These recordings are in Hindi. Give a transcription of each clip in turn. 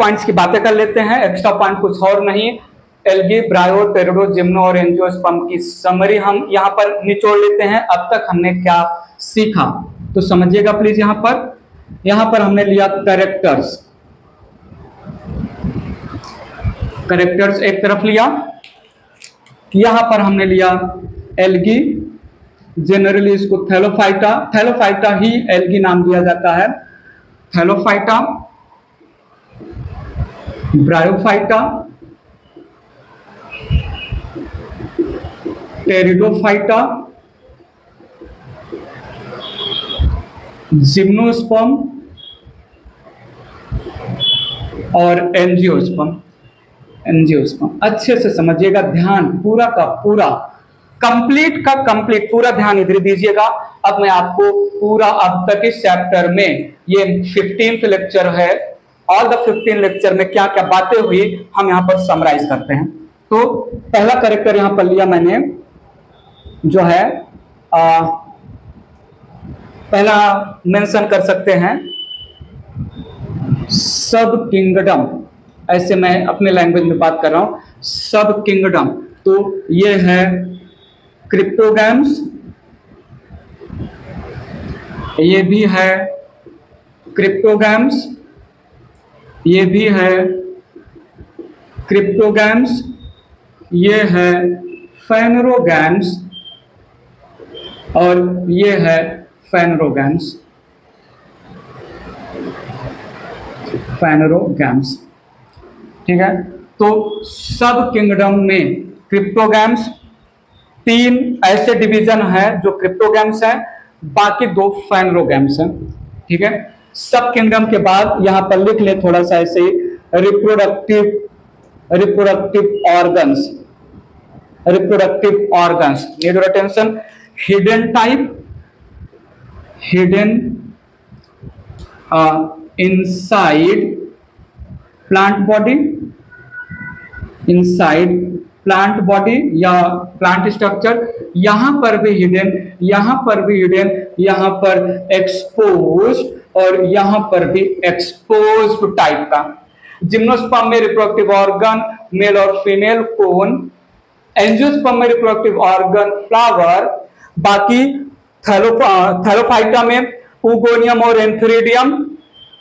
पॉइंट्स की बातें कर लेते हैं। एक्स्ट्रा पॉइंट कुछ और नहीं, एल्गी, ब्रायो, टेरिडो, जिम्नो और एंजियोस्पर्म की समरी हम यहाँ पर निचोड़ लेते हैं। अब तक हमने क्या सीखा तो समझिएगा प्लीज। यहाँ पर हमने लिया करेक्टर्स एक तरफ लिया। यहाँ पर हमने लिया एल्गी, जनरली इसको थैलोफाइटा ही एल्गी नाम दिया जाता है। थैलोफाइटा, ब्रायोफाइटा, टेरिडोफाइटा, जिम्नोस्पर्म और एंजियोस्पर्म। अच्छे से समझिएगा, ध्यान पूरा का पूरा, कंप्लीट का कंप्लीट पूरा ध्यान इधर दीजिएगा। अब मैं आपको पूरा अब तक इस चैप्टर में, ये 15th लेक्चर है, ऑल द 15 लेक्चर में क्या क्या बातें हुई हम यहाँ पर समराइज करते हैं। तो पहला करेक्टर यहाँ पर लिया मैंने, जो है पहला मेंशन कर सकते हैं सब किंगडम, ऐसे मैं अपने लैंग्वेज में बात कर रहा हूं, सब किंगडम। तो ये है क्रिप्टोगैम्स, ये भी है क्रिप्टोगैम्स, ये भी है क्रिप्टोगैम्स, ये है फेनरोगैम्स और ये है फेनरोगैम्स। ठीक है, तो सब किंगडम में क्रिप्टोगैम्स 3 ऐसे डिवीजन है जो क्रिप्टोगैम्स हैं, बाकी 2 फेनरोगैम्स हैं। ठीक है, सब किंगडम के बाद यहां पर लिख ले थोड़ा सा ऐसे ही, reproductive organs, need your attention. Hidden inside plant body या प्लांट स्ट्रक्चर, यहां पर भी हिडन, यहां पर भी हिडन, यहां पर एक्सपोज्ड और यहां पर भी एक्सपोज्ड टाइप का। जिम्नोस्पर्म में रिप्रोडक्टिव ऑर्गन मेल और फीमेल कोन, एंजियोस्पर्म में रिप्रोडक्टिव ऑर्गन फ्लावर, बाकी थैलोफाइटा में उगोनियम और एंथ्रीडियम,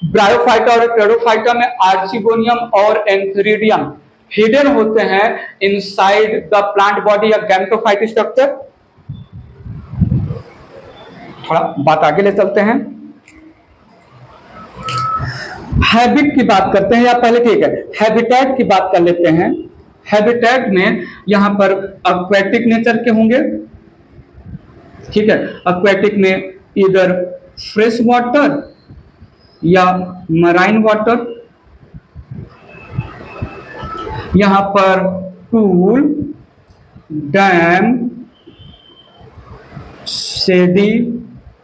ब्रायोफाइटा और टेरिडोफाइटा में आर्चिगोनियम और एंथ्रीडियम हिडन होते हैं इनसाइड द प्लांट बॉडी या गैमेटोफाइट स्ट्रक्चर। थोड़ा बात आगे ले चलते हैं, हैबिट की बात करते हैं, या पहले ठीक है हैबिटेट की बात कर लेते हैं। हैबिटेट में यहां पर एक्वेटिक नेचर के होंगे। ठीक है, एक्वेटिक में इधर फ्रेश वाटर या मराइन वाटर, यहां पर पूल, डैम, शेडी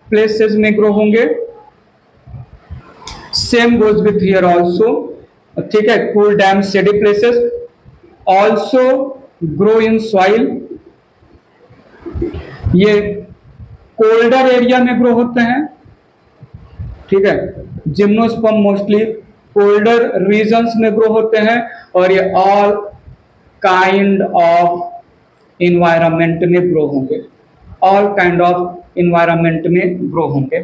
प्लेसेस में ग्रो होंगे। Same goes with here also. ठीक है, pool, dam, shady places also grow in soil, ये कोल्डर एरिया में ग्रो होते हैं। ठीक है, जिम्नोस्पर्म मोस्टली कोल्डर रीजन्स में ग्रो होते हैं और ये ऑल काइंड ऑफ इन्वायरमेंट में ग्रो होंगे, ऑल काइंड ऑफ इन्वायरमेंट में ग्रो होंगे।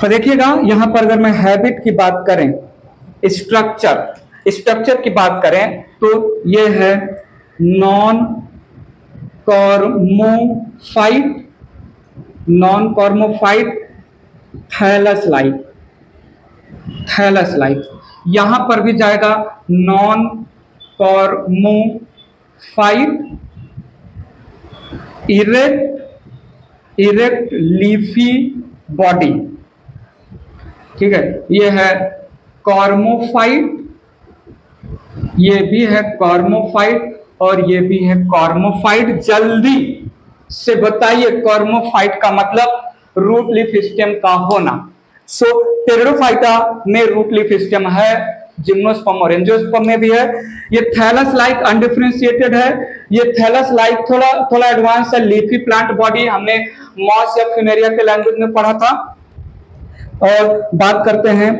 तो देखिएगा यहां पर अगर मैं हैबिट की बात करें, स्ट्रक्चर की बात करें तो ये है नॉन कॉर्मोफाइट थैलस लाइक, यहां पर भी जाएगा नॉन कॉर्मोफाइट इरेक्ट लीफी बॉडी। ठीक है, ये है कॉर्मोफाइट, ये भी है कॉर्मोफाइट और ये भी है कॉर्मोफाइट। जल्दी से बताइए कॉर्मोफाइट का मतलब रूट लीफ स्टेम का होना। सो टेरिडोफाइटा में रूट लीफ स्टेम है, जिम्नोस्पर्म और एंजियोस्पर्म में भी है। ये थैलस लाइक अनडिफरेंशिएटेड है, ये थैलस लाइक थोड़ा एडवांस है। लीफी प्लांट बॉडी हमने मॉस या फ्यूनेरिया के लैंग्वेज में पढ़ा था। और बात करते हैं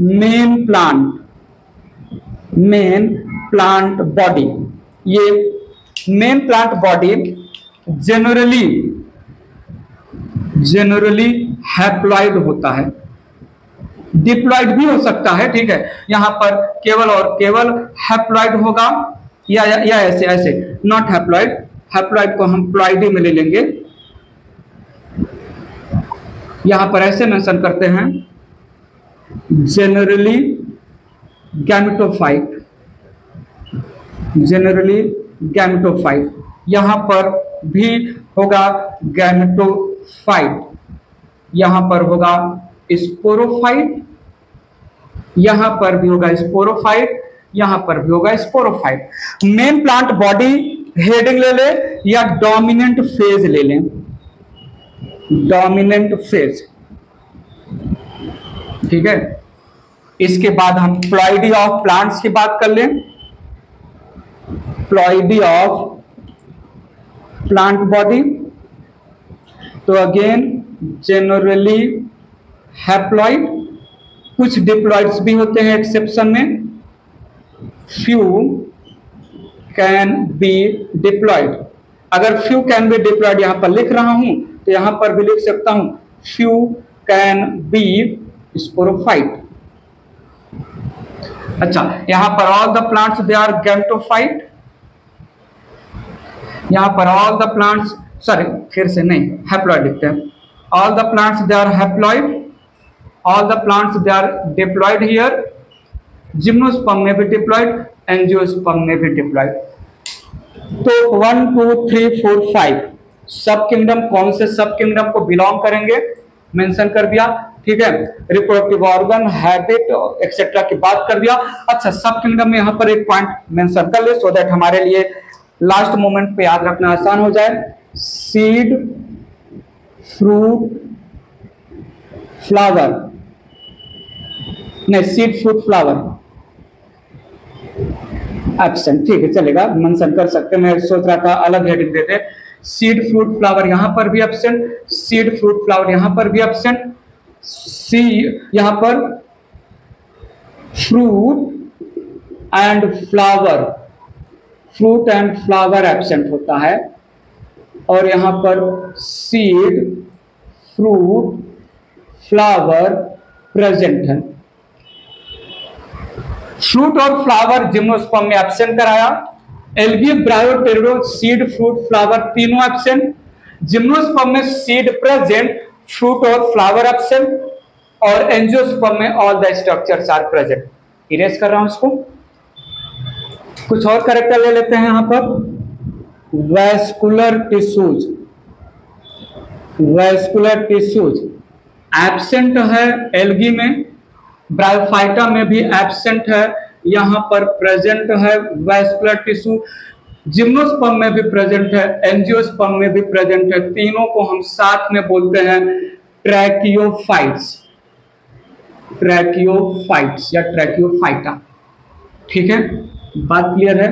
मेन प्लांट बॉडी। ये main plant body generally haploid होता है, डिप्लॉइड भी हो सकता है, ठीक है। यहां पर केवल और केवल हैप्लॉइड होगा या ऐसे नॉट हैप्लॉइड। हैप्लॉइड को हम प्लॉइडी में ले लेंगे। यहां पर ऐसे मेंशन करते हैं जनरली गैमेटोफाइट। यहां पर भी होगा गैमेटोफाइट, यहां पर होगा स्पोरोफाइट, यहां पर भी होगा स्पोरोफाइट, यहां पर भी होगा sporophyte. Main plant body heading ले ले या डोमिनेंट फेज ले लें, डोमिनेंट फेज, ठीक है। इसके बाद हम प्लॉइडी ऑफ प्लांट्स की बात कर लें। प्लॉइडी ऑफ प्लांट बॉडी, तो अगेन जनरली हैप्लॉइड, कुछ डिप्लॉइड्स भी होते हैं एक्सेप्शन में। Few can be diploid. अगर फ्यू कैन बी डिप्लॉइड यहां पर लिख रहा हूं तो यहां पर भी लिख सकता हूं फ्यू कैन बी स्पोरोफाइट। अच्छा, यहां पर all the plants they are gametophyte, यहां पर ऑल द प्लांट्स, सॉरी फिर से नहीं, हैप्लॉइड लिखते हैं। All the plants they are haploid, all the plants they are diploid here. Gymnosperm में भी डिप्लॉइड, एंजियोस्पर्म में भी डिप्लॉइड। तो 1 2 3 4 5 सब किंगडम कौन से सब किंगडम को बिलोंग करेंगे मेंशन कर दिया, ठीक है। रिप्रोडक्टिव ऑर्गन, हैबिट एक्सेट्रा की बात कर दिया। अच्छा, सब किंगडम में यहां पर एक पॉइंट मेंशन कर ले सो दैट हमारे लिए लास्ट मोमेंट पे याद रखना आसान हो जाए। सीड, फ्रूट, फ्लावर, नहीं सीड फ्रूट फ्लावर एब्सेंट, ठीक है चलेगा, मेंशन कर सकते। मैं सोच रहा था अलग हेडिंग देते। सीड फ्रूट फ्लावर यहां पर भी एब्सेंट, सीड फ्रूट फ्लावर यहां पर भी एब्सेंट, सी यहां पर fruit and flower, fruit and flower absent होता है। और यहां पर सीड, फ्रूट, फ्लावर प्रेजेंट है। फ्रूट और फ्लावर जिम्नोस्पर्म में एब्सेंट कराया। Algae, bryo, pterido, seed, fruit, flower तीनों एब्सेंट। जिम्नोस्पर्म में सीड प्रेजेंट, फ्रूट और फ्लावर एब्सेंट, और एंजियोस्पर्म में all the structures are present. Erase कर रहा हूं इसको। कुछ और कैरेक्टर ले लेते हैं यहां पर। Vascular tissues, vascular tissues absent है एल्गी में, ब्रायोफाइटा में भी एब्सेंट है, यहां पर प्रेजेंट है वैस्कुलर टिश्यू। जिम्नोस्पर्म में भी प्रेजेंट है, एंजियोस्पर्म में भी प्रेजेंट है। तीनों को हम साथ में बोलते हैं ट्रैकियोफाइट्स, ट्रैकियोफाइट्स या ट्रैकियोफाइटा, ठीक है, बात क्लियर है।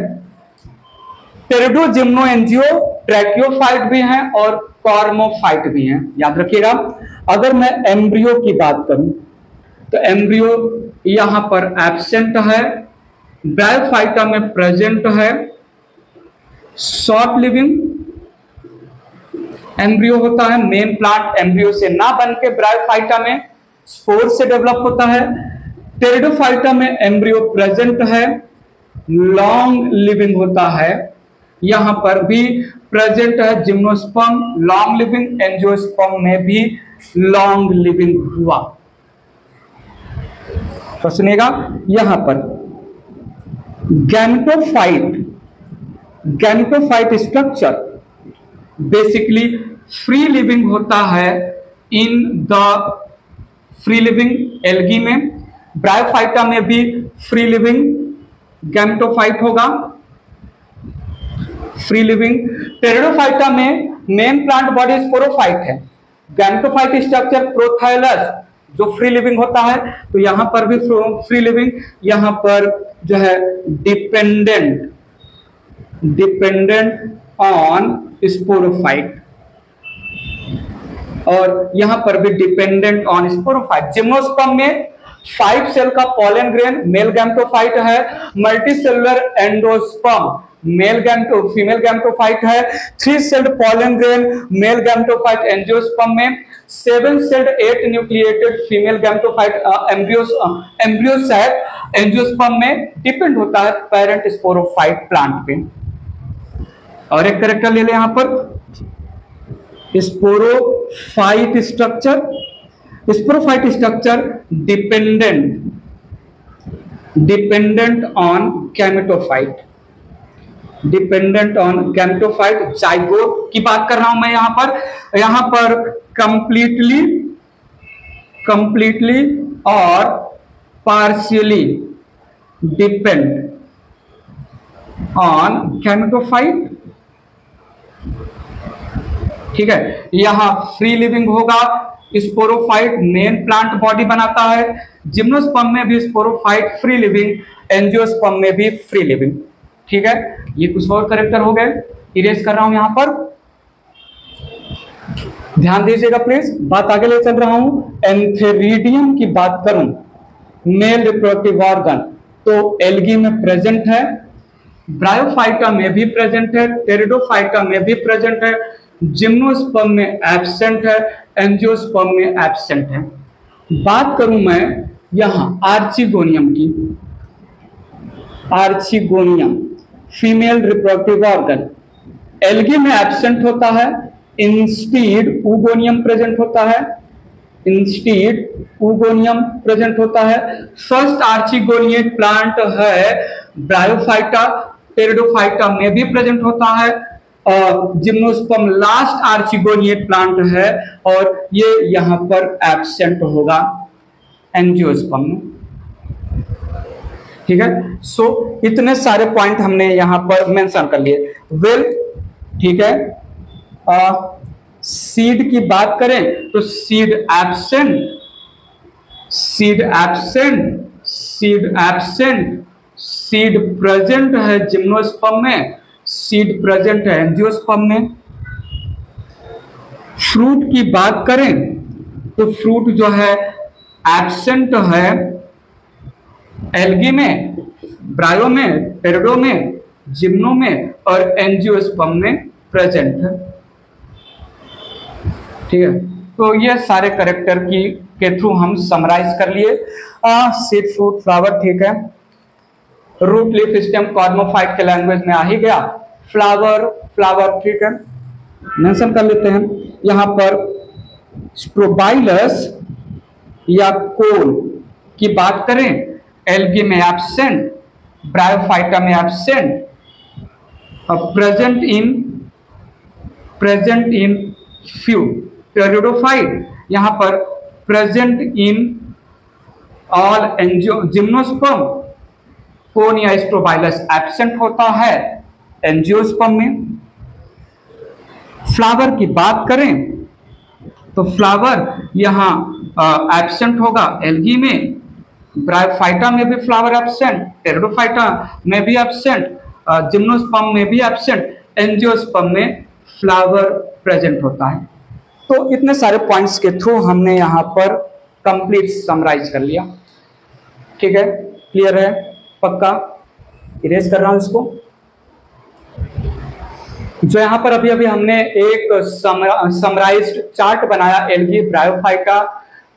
टेरिडो, जिम्नो, एंजियो ट्रैकियोफाइट भी हैं और कॉर्मोफाइट भी हैं, याद रखिएगा। अगर मैं एम्ब्रियो की बात करूं तो एम्ब्रियो यहां पर एब्सेंट है, ब्रायोफाइटा में प्रेजेंट है। शॉर्ट लिविंग एम्ब्रियो होता है। मेन प्लांट एम्ब्रियो से ना बन के ब्रायोफाइटा में स्पोर से डेवलप होता है। टेरिडोफाइटा में एम्ब्रियो प्रेजेंट है, लॉन्ग लिविंग होता है, यहां पर भी प्रेजेंट है। जिम्नोस्पर्म लॉन्ग लिविंग, एंजियोस्पर्म में भी लॉन्ग लिविंग हुआ। तो सुनिएगा यहां पर gametophyte structure basically free living होता है in the free living algae में। ब्रायोफाइटा में भी फ्री लिविंग गैमेटोफाइट होगा, फ्री लिविंग। टेरिडोफाइटा में मेन प्लांट बॉडी स्पोरोफाइट है। गैमेटोफाइट स्ट्रक्चर प्रोथाइलस, जो फ्री लिविंग होता है, तो यहाँ पर भी फ्री लिविंग, यहाँ पर जो है डिपेंडेंट ऑन स्पोरोफाइट, और यहां पर भी डिपेंडेंट ऑन स्पोरोफाइट। जिम्नोस्पर्म में 5 सेल का पॉलन ग्रेन मेल गैमेटोफाइट है, मल्टीसेलुलर एंडोस्पर्म फीमेल गैमेटोफाइट है, 3 sailed pollen grain male gametophyte angiosperm में, 7 sailed 8 nucleated female gametophyte embryo sac angiosperm में डिपेंड होता है पेरेंट स्पोरोफाइट प्लांट पे। और एक कैरेक्टर ले ले यहां पर sporophyte structure dependent on gametophyte, zygote की बात कर रहा हूं मैं यहां पर कंप्लीटली और पार्शियली डिपेंड ऑन गैमेटोफाइट। ठीक है, यहां फ्री लिविंग होगा, स्पोरोफाइट मेन प्लांट बॉडी बनाता है, जिम्नोस्पर्म में भी स्पोरोफाइट फ्री लिविंग, एंजियोस्पर्म में भी फ्री लिविंग। ठीक है, ये कुछ और कैरेक्टर हो गए, इरेज कर रहा हूं यहां पर, ध्यान दीजिएगा प्लीज, बात आगे ले चल रहा हूं। एंथेरिडियम की बात करूं, मेल रिप्रोडक्टिव ऑर्गन, तो एल्गी में प्रेजेंट है, ब्रायोफाइटा में भी प्रेजेंट है, टेरिडोफाइटा में भी प्रेजेंट है, जिम्नोस्पर्म में एब्सेंट है, एंजियोस्पर्म में एब्सेंट है। बात करूं मैं यहां आर्चिगोनियम की, archegonium female reproductive organ algae में एब्सेंट होता है, इंस्टीड ऊगोनियम प्रेजेंट होता है, फर्स्ट आर्चिगोनियट प्लांट है ब्रायोफाइटा, टेरिडोफाइटा में भी प्रेजेंट होता है, और जिम्नोस्पर्म लास्ट आर्चिगोनिएट प्लांट है, और ये यहां पर एब्सेंट होगा एंजियोस्पर्म में। ठीक है, सो इतने सारे पॉइंट हमने यहां पर मेंशन कर लिए। वेल, ठीक है, सीड की बात करें तो सीड एब्सेंट, सीड प्रेजेंट है जिम्नोस्पर्म में, सीड प्रेजेंट है एंजियोस्पर्म में। फ्रूट की बात करें तो फ्रूट जो है एब्सेंट है एल्गी में, ब्रायो में, टेरिडो में, जिम्नो में, और एंजियोस्पर्म में प्रेजेंट है। ठीक है, तो ये सारे कैरेक्टर के थ्रू हम समराइज कर लिए। सीड, फ्रूट, फ्लावर, ठीक है, रूट, लीफ, स्टेम, कॉर्मोफाइट के लैंग्वेज में आ ही गया। फ्लावर, ठीक है, मेंशन कर लेते हैं यहां पर। स्ट्रोबाइलस या कोल की बात करें, एल्गी में एब्सेंट, ब्रायोफाइटा में absent, present in few, pteridophyte यहां पर प्रेजेंट इन ऑल जिम्नोस्पर्म, कोन या स्ट्रोबाइलस एब्सेंट होता है एंजियोस्पर्म में। फ्लावर की बात करें तो फ्लावर यहां एब्सेंट होगा एल्गी में, ब्रायोफाइटा में भी फ्लावर एब्सेंट, टेरिडोफाइटा में भी एब्सेंट, जिम्नोस्पर्म में भी एब्सेंट, एंजियोस्पर्म में फ्लावर प्रेजेंट होता है। तो इतने सारे पॉइंट्स के थ्रू हमने यहां पर कंप्लीट समराइज कर लिया। ठीक है, क्लियर है, पक्का, इरेज कर रहा हूं इसको। जो यहाँ पर अभी हमने एक समराइज्ड चार्ट बनाया एल्गी, ब्रायोफाइटा,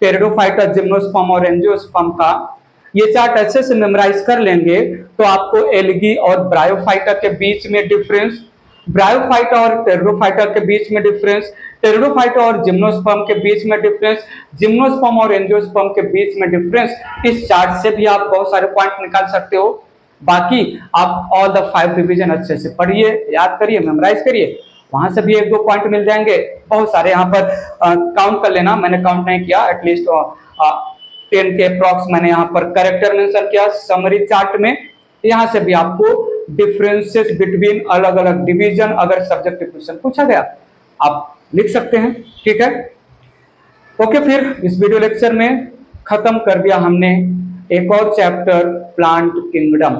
टेरिडोफाइटा, जिम्नोस्पर्म और एंजियोस्पर्म का, ये चार्ट अच्छे से मेमोराइज कर लेंगे तो आपको एल्गी और ब्रायोफाइटा के बीच में डिफरेंस, ब्रायोफाइटा और टेरिडोफाइटा के बीच में डिफरेंस, टेरिडोफाइटा और जिम्नोस्पर्म के बीच में डिफरेंस, जिम्नोस्पर्म और एंजियोस्पर्म के बीच में डिफरेंस, इस चार्ट से भी आप बहुत सारे पॉइंट निकाल सकते हो। बाकी आप ऑल द 5 डिवीजन अच्छे से पढ़िए, याद करिए, मेमोराइज करिए, वहां से भी 1-2 पॉइंट मिल जाएंगे। बहुत सारे यहाँ पर काउंट कर लेना, मैंने काउंट नहीं किया, एटलीस्ट 10 के अप्रॉक्स मैंने यहाँ पर कैरेक्टर मेंशन किया समरी चार्ट में। यहाँ से भी आपको डिफरेंसेस बिटवीन अलग अलग डिवीजन, अगर सब्जेक्टिव क्वेश्चन पूछा गया आप लिख सकते हैं। ठीक है, ओके, फिर इस वीडियो लेक्चर में खत्म कर दिया हमने एक और चैप्टर प्लांट किंगडम।